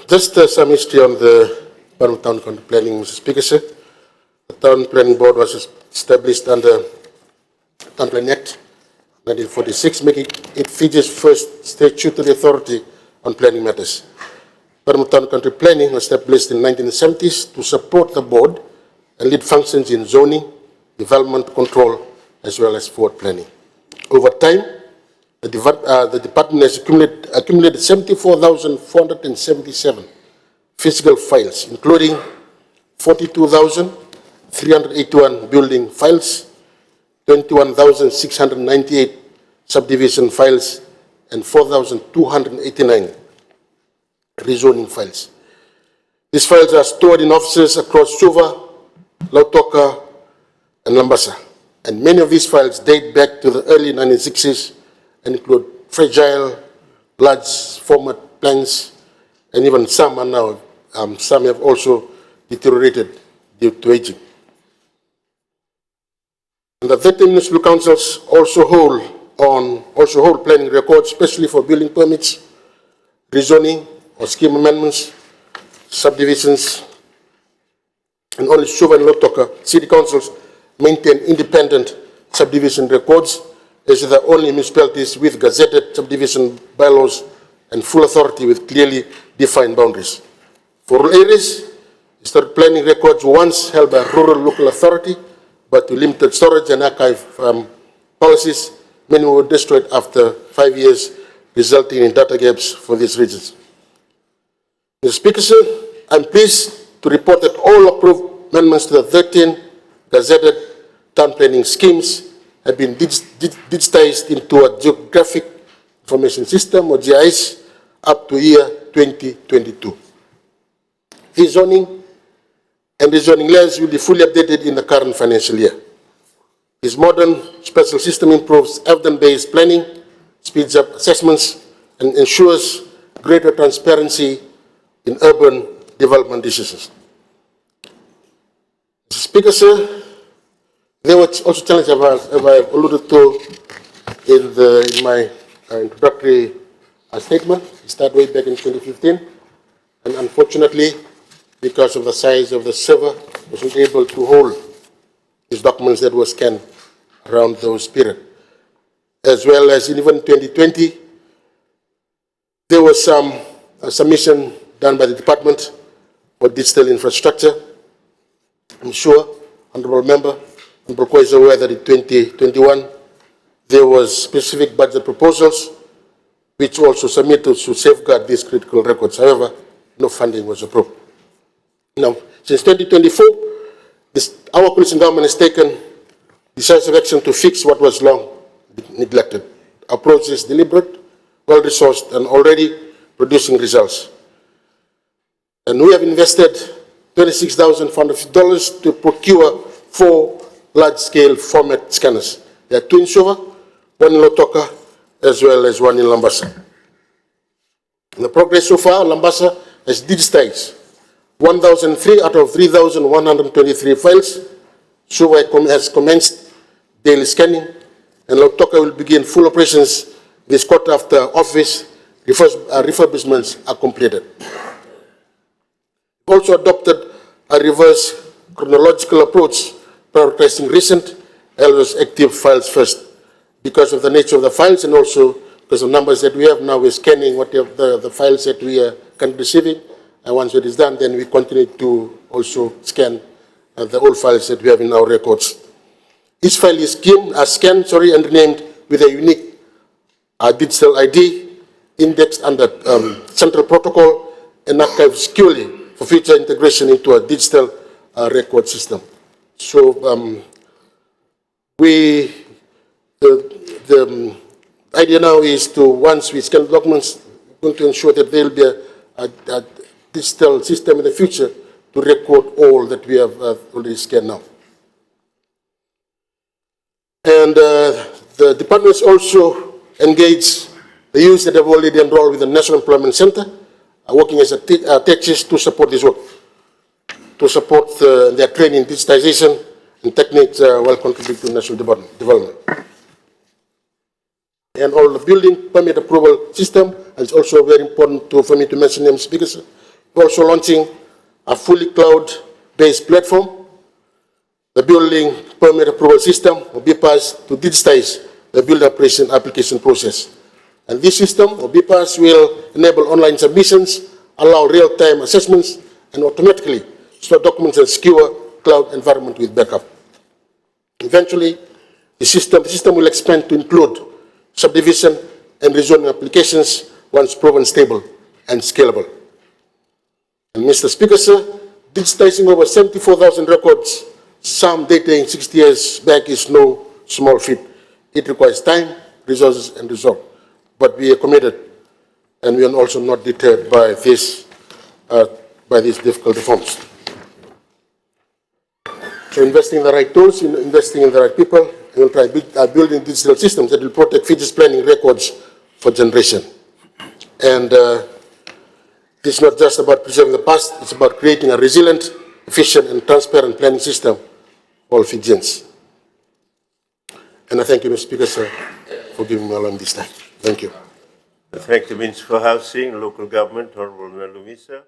Just some history on the Parliament Town Council Planning, Mr. Speaker, sir. The Town Planning Board was established under Town Planning Act 1946, making it Fiji's first statutory authority on planning matters. Parliament Town Country Planning was established in the 1970s to support the board and lead functions in zoning, development control, as well as forward planning. Over time, the department has accumulated 74,477 physical files, including 42,381 building files, 21,698 subdivision files, and 4,289 rezoning files. These files are stored in offices across Suva, Lautoka, and Lambasa. And many of these files date back to the early 1960s and include fragile, large format plans, and even some are now, some have also deteriorated due to aging. And the 13 municipal councils also hold planning records, especially for building permits, rezoning or scheme amendments, subdivisions, and only Suva and Lautoka city councils maintain independent subdivision records, as the only municipalities with gazetted subdivision bylaws and full authority with clearly defined boundaries. For rural areas, historic planning records were once held by rural local authority, but with limited storage and archive policies, many were destroyed after 5 years, resulting in data gaps for these regions. Mr. Speaker, sir, I'm pleased to report that all approved amendments to the 13 gazetted town planning schemes have been digitized into a geographic information system, or GIS, up to year 2022. These zoning and rezoning layers will be fully updated in the current financial year. This modern special system improves evidence-based planning, speeds up assessments, and ensures greater transparency in urban development decisions. Mr. Speaker, sir, there were also challenges I alluded to in my introductory statement. It started way back in 2015, and unfortunately, because of the size of the server, I wasn't able to hold these documents that were scanned around those periods. As well as in even 2020, there was some submission done by the department for digital infrastructure. I'm sure, Honourable Member, Honourable Ko is aware that in 2021, there was specific budget proposals which also submitted to safeguard these critical records. However, no funding was approved. Now, since 2024, our coalition government has taken decisive action to fix what was long neglected. Our approach is deliberate, well-resourced, and already producing results. And we have invested $26,400 to procure 4 large-scale format scanners. There are 2 in Suva, 1 in Lautoka, as well as 1 in Lambasa. In the progress so far, Lambasa has digitized 1,003 out of 3,123 files. Suva has commenced daily scanning, and Lautoka will begin full operations this quarter after office refurbishments are completed. We also adopted a reverse chronological approach, prioritizing recent as well as active files first. Because of the nature of the files and also because of numbers that we have now, we're scanning what the files that we are currently receiving. And once it is done, then we continue to also scan the old files that we have in our records. Each file is scanned and renamed with a unique digital ID, indexed under central protocol, and archived securely for future integration into a digital record system. So the idea now is to, once we scan the documents, we're going to ensure that there will be a digital system in the future to record all that we have already scanned now. And the department has also engaged the youth that have already enrolled with the National Employment Center, working as teachers to support this work, to support their training in digitization and techniques while contributing to national development. and all the building permit approval system. And it's also very important for me to mention names because we're also launching a fully cloud-based platform, the building permit approval system, or BPAS, to digitize the building operation application process. And this system, or BPAS, will enable online submissions, allow real-time assessments, and automatically store documents in a secure cloud environment with backup. Eventually, the system will expand to include subdivision and rezoning applications once proven stable and scalable. And Mr. Speaker, sir, digitizing over 74,000 records, some dating 60 years back, is no small feat. It requires time, resources, and resolve. But we are committed, and we are also not deterred by these difficult reforms. So investing in the right tools, investing in the right people, and we'll try building digital systems that will protect Fiji's planning records for generation. And it's not just about preserving the past, it's about creating a resilient, efficient, and transparent planning system for all Fijians. And I thank you, Mr. Speaker, sir, for giving me along this time. Thank you. Thank the Minister for Housing, Local Government, Honourable Nalumisa.